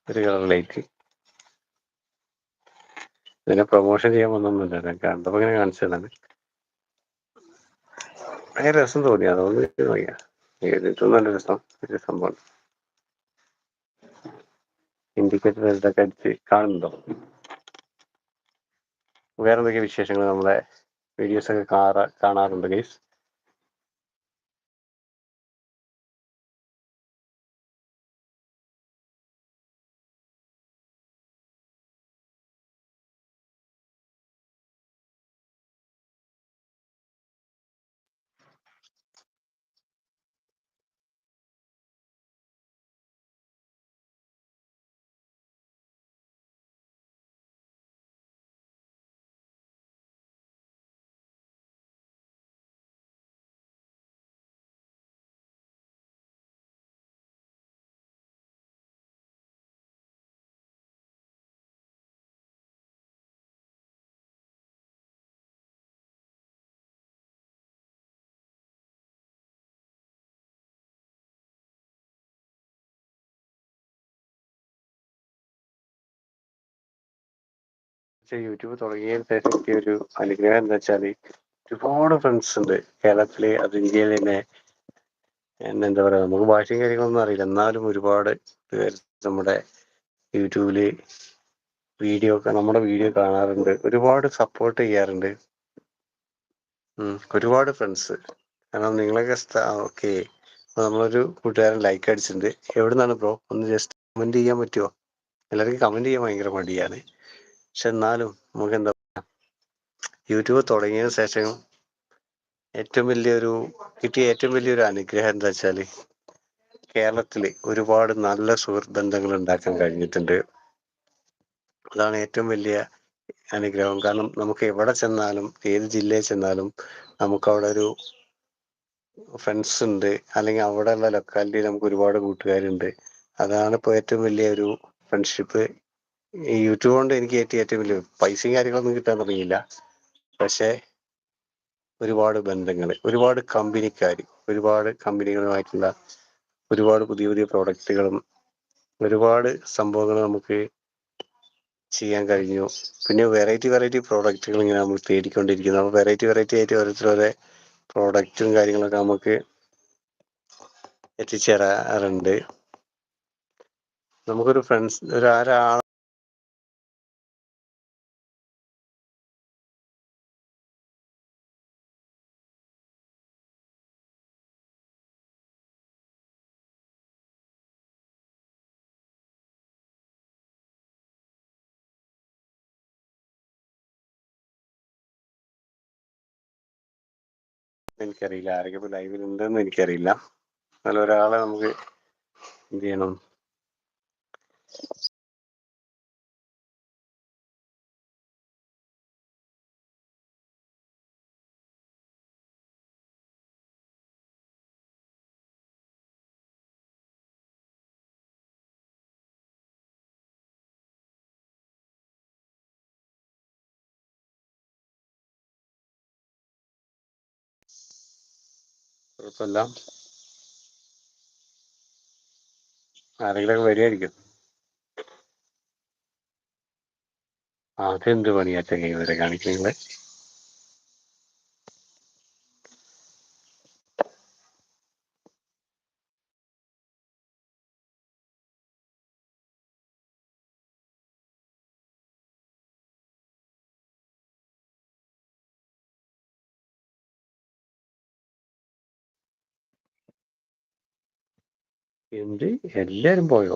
ഒരു colour light. ഇതിനെ promotion ചെയ്യാൻ വന്നൊന്നുമില്ല, ഞാൻ കണ്ടപ്പോൾ ഇങ്ങനെ കാണിച്ചതാണ്. ഭയങ്കര രസം തോന്നി, അതുകൊണ്ട് നോക്കിയാ ഏറ്റവും നല്ല രസം ഒരു സംഭവം. ഇൻഡിക്കേറ്റർ ഇതൊക്കെ അടിച്ച് കാണുന്നുണ്ടോ? വേറെ എന്തൊക്കെ വിശേഷങ്ങൾ? നമ്മളെ വീഡിയോസ് ഒക്കെ കാണാറുണ്ട് ഗൈസ്? യൂട്യൂബ് തുടങ്ങിയതിന് ശേഷം കിട്ടിയ ഒരു അനുഗ്രഹം എന്താ വെച്ചാല്, ഒരുപാട് ഫ്രണ്ട്സ് ഉണ്ട് കേരളത്തില്, അത് ഇന്ത്യയിൽ തന്നെ. എന്താ പറയാ, നമുക്ക് ഭാഷയും കാര്യങ്ങളൊന്നും അറിയില്ല, എന്നാലും ഒരുപാട് പേര് നമ്മുടെ യൂട്യൂബില് നമ്മുടെ വീഡിയോ കാണാറുണ്ട്, ഒരുപാട് സപ്പോർട്ട് ചെയ്യാറുണ്ട്. ഒരുപാട് ഫ്രണ്ട്സ്. കാരണം നിങ്ങളൊക്കെ ഓക്കെ. നമ്മളൊരു കൂട്ടുകാരൻ ലൈക്ക് അടിച്ചിട്ടുണ്ട്. എവിടെ നിന്നാണ് ബ്രോ? ഒന്ന് ജസ്റ്റ് കമന്റ് ചെയ്യാൻ പറ്റുമോ? എല്ലാവർക്കും കമന്റ് ചെയ്യാൻ ഭയങ്കര മടിയാണ്, പക്ഷെ എന്നാലും നമുക്ക് എന്താ യൂട്യൂബ് തുടങ്ങിയതിന് ശേഷം കിട്ടിയ ഏറ്റവും വലിയൊരു അനുഗ്രഹം എന്താ വെച്ചാല്, കേരളത്തില് ഒരുപാട് നല്ല സുഹൃത്ത് ബന്ധങ്ങൾ ഉണ്ടാക്കാൻ കഴിഞ്ഞിട്ടുണ്ട്. അതാണ് ഏറ്റവും വലിയ അനുഗ്രഹം. കാരണം നമുക്ക് എവിടെ ചെന്നാലും, ഏത് ജില്ലയിൽ ചെന്നാലും നമുക്ക് അവിടെ ഒരു ഫ്രണ്ട്സ് ഉണ്ട്, അല്ലെങ്കിൽ അവിടെയുള്ള ലൊക്കാലിറ്റിയിൽ നമുക്ക് ഒരുപാട് കൂട്ടുകാരുണ്ട്. അതാണ് ഇപ്പോൾ ഏറ്റവും വലിയ ഒരു ഫ്രണ്ട്ഷിപ്പ്. ഈ യൂട്യൂബ് കൊണ്ട് എനിക്ക് ഏറ്റവും വലിയ പൈസയും കാര്യങ്ങളൊന്നും കിട്ടാൻ തുടങ്ങിയില്ല, പക്ഷെ ഒരുപാട് ബന്ധങ്ങൾ, ഒരുപാട് കമ്പനിക്കാർ, ഒരുപാട് കമ്പനികളുമായിട്ടുള്ള ഒരുപാട് പുതിയ പുതിയ പ്രോഡക്റ്റുകളും ഒരുപാട് സംഭവങ്ങൾ നമുക്ക് ചെയ്യാൻ കഴിഞ്ഞു. പിന്നെ വെറൈറ്റി പ്രോഡക്റ്റുകൾ ഇങ്ങനെ നമ്മൾ തേടിക്കൊണ്ടിരിക്കുന്നു. അപ്പോൾ വെറൈറ്റി ആയിട്ട് ഓരോരുത്തരുടെ പ്രോഡക്റ്റും കാര്യങ്ങളൊക്കെ നമുക്ക് എത്തിച്ചേരാറുണ്ട്. നമുക്കൊരു ഫ്രണ്ട്സ് ഒരാൾ എനിക്കറിയില്ല, ആരൊക്കെ ഇപ്പോൾ ലൈവിലുണ്ടെന്ന് എനിക്കറിയില്ല. എന്നാലും ഒരാളെ നമുക്ക് എന്ത് ചെയ്യണം, കുഴപ്പമില്ല, ആരെങ്കിലും വരികയായിരിക്കും. അതെന്ത് പണിയാ ചങ്ങായി ഇവരെ കാണിക്കുന്നത്? എന്ത്, എല്ലാരും പോയോ?